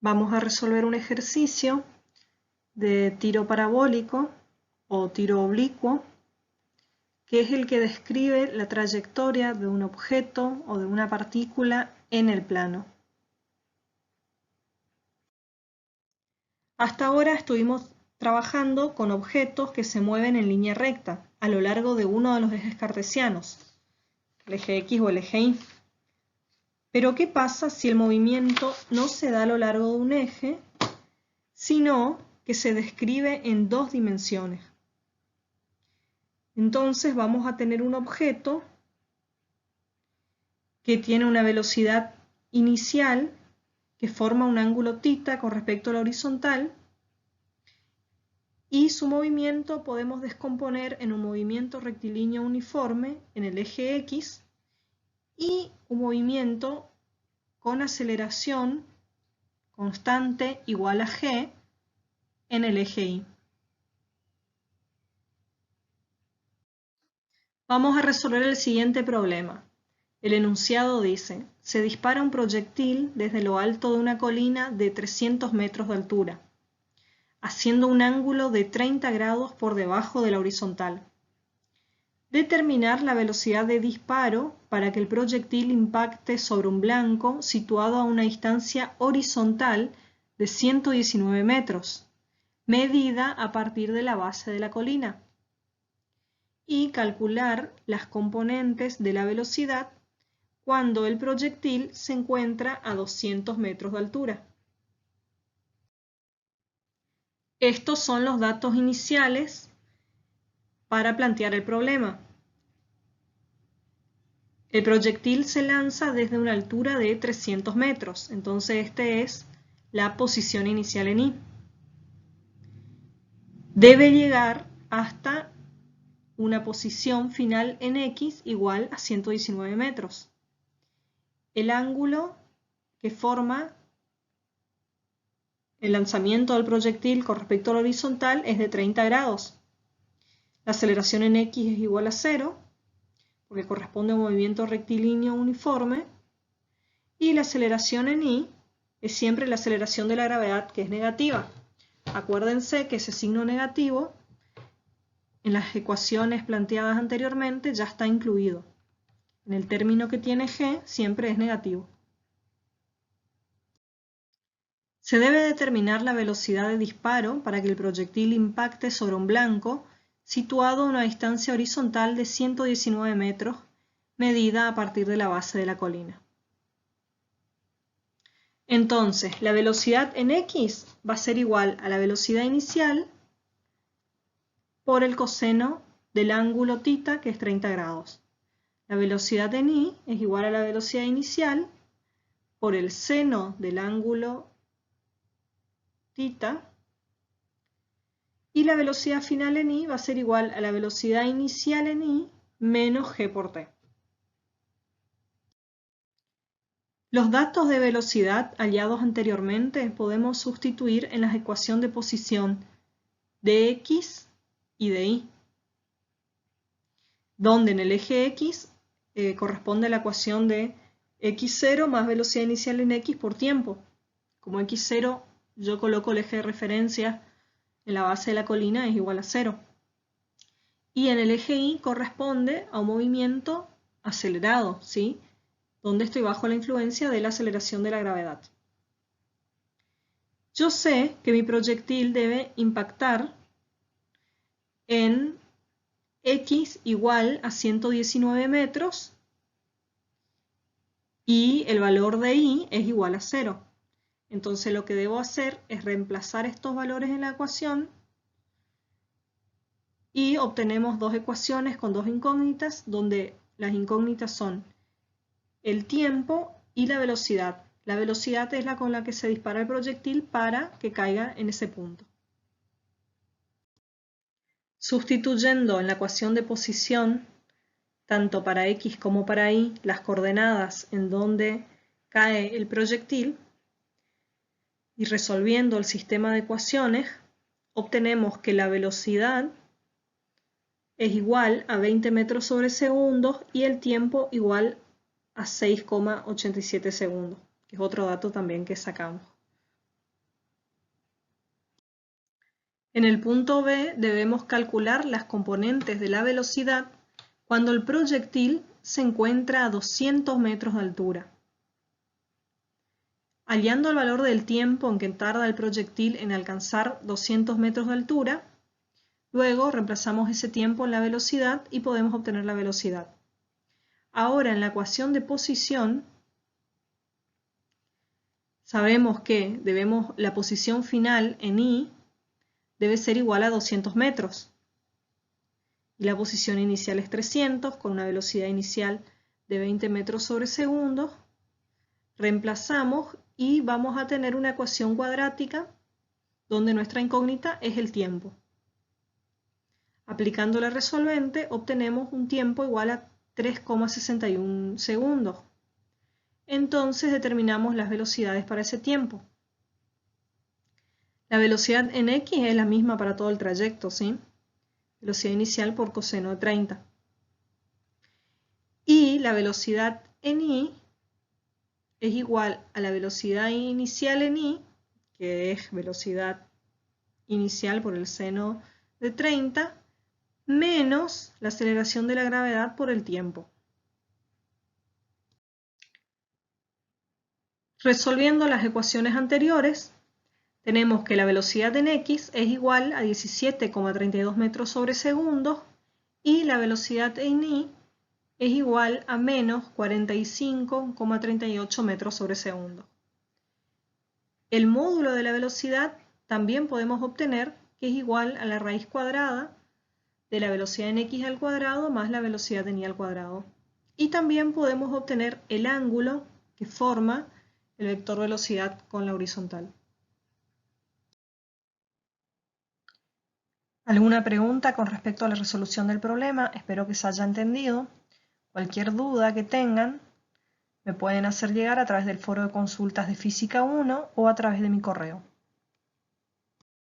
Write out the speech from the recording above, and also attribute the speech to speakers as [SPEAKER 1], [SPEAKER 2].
[SPEAKER 1] Vamos a resolver un ejercicio de tiro parabólico o tiro oblicuo, que es el que describe la trayectoria de un objeto o de una partícula en el plano. Hasta ahora estuvimos trabajando con objetos que se mueven en línea recta a lo largo de uno de los ejes cartesianos, el eje X o el eje Y. Pero ¿qué pasa si el movimiento no se da a lo largo de un eje, sino que se describe en dos dimensiones? Entonces vamos a tener un objeto que tiene una velocidad inicial que forma un ángulo θ con respecto a la horizontal, y su movimiento podemos descomponer en un movimiento rectilíneo uniforme en el eje X y un movimiento con aceleración constante igual a g en el eje Y. Vamos a resolver el siguiente problema. El enunciado dice: se dispara un proyectil desde lo alto de una colina de 300 metros de altura, haciendo un ángulo de 30 grados por debajo de la horizontal. Determinar la velocidad de disparo para que el proyectil impacte sobre un blanco situado a una distancia horizontal de 119 metros, medida a partir de la base de la colina, y calcular las componentes de la velocidad cuando el proyectil se encuentra a 200 metros de altura. Estos son los datos iniciales para plantear el problema. El proyectil se lanza desde una altura de 300 metros, entonces esta es la posición inicial en Y. Debe llegar hasta una posición final en X igual a 119 metros. El ángulo que forma el lanzamiento del proyectil con respecto a la horizontal es de 30 grados. La aceleración en X es igual a 0, porque corresponde a un movimiento rectilíneo uniforme, y la aceleración en Y es siempre la aceleración de la gravedad, que es negativa. Acuérdense que ese signo negativo en las ecuaciones planteadas anteriormente ya está incluido. En el término que tiene g siempre es negativo. Se debe determinar la velocidad de disparo para que el proyectil impacte sobre un blanco situado a una distancia horizontal de 119 metros, medida a partir de la base de la colina. Entonces, la velocidad en X va a ser igual a la velocidad inicial por el coseno del ángulo θ, que es 30 grados. La velocidad en Y es igual a la velocidad inicial por el seno del ángulo θ, y la velocidad final en Y va a ser igual a la velocidad inicial en Y menos g por t. Los datos de velocidad hallados anteriormente podemos sustituir en la ecuación de posición de X y de Y, donde en el eje X corresponde a la ecuación de x0 más velocidad inicial en X por tiempo. Como x0 yo coloco el eje de referencia en la base de la colina, es igual a 0. Y en el eje Y corresponde a un movimiento acelerado, ¿sí?, donde estoy bajo la influencia de la aceleración de la gravedad. Yo sé que mi proyectil debe impactar en X igual a 119 metros y el valor de Y es igual a 0. Entonces lo que debo hacer es reemplazar estos valores en la ecuación y obtenemos dos ecuaciones con dos incógnitas, donde las incógnitas son el tiempo y la velocidad. La velocidad es la con la que se dispara el proyectil para que caiga en ese punto. Sustituyendo en la ecuación de posición, tanto para X como para Y, las coordenadas en donde cae el proyectil, y resolviendo el sistema de ecuaciones, obtenemos que la velocidad es igual a 20 metros sobre segundo y el tiempo igual a 6,87 segundos, que es otro dato también que sacamos. En el punto B debemos calcular las componentes de la velocidad cuando el proyectil se encuentra a 200 metros de altura. Hallando el valor del tiempo en que tarda el proyectil en alcanzar 200 metros de altura, luego reemplazamos ese tiempo en la velocidad y podemos obtener la velocidad. Ahora en la ecuación de posición sabemos que la posición final en I debe ser igual a 200 metros. Y la posición inicial es 300 con una velocidad inicial de 20 metros sobre segundo. Reemplazamos y vamos a tener una ecuación cuadrática donde nuestra incógnita es el tiempo. Aplicando la resolvente obtenemos un tiempo igual a 3,61 segundos. Entonces determinamos las velocidades para ese tiempo. La velocidad en X es la misma para todo el trayecto, ¿sí? Velocidad inicial por coseno de 30. Y la velocidad en Y es igual a la velocidad inicial en Y, que es velocidad inicial por el seno de 30, menos la aceleración de la gravedad por el tiempo. Resolviendo las ecuaciones anteriores, tenemos que la velocidad en X es igual a 17,32 metros sobre segundo y la velocidad en Y es igual a menos 45,38 metros sobre segundo. El módulo de la velocidad también podemos obtener que es igual a la raíz cuadrada de la velocidad en X al cuadrado más la velocidad en Y al cuadrado. Y también podemos obtener el ángulo que forma el vector velocidad con la horizontal. ¿Alguna pregunta con respecto a la resolución del problema? Espero que se haya entendido. Cualquier duda que tengan me pueden hacer llegar a través del foro de consultas de Física 1 o a través de mi correo.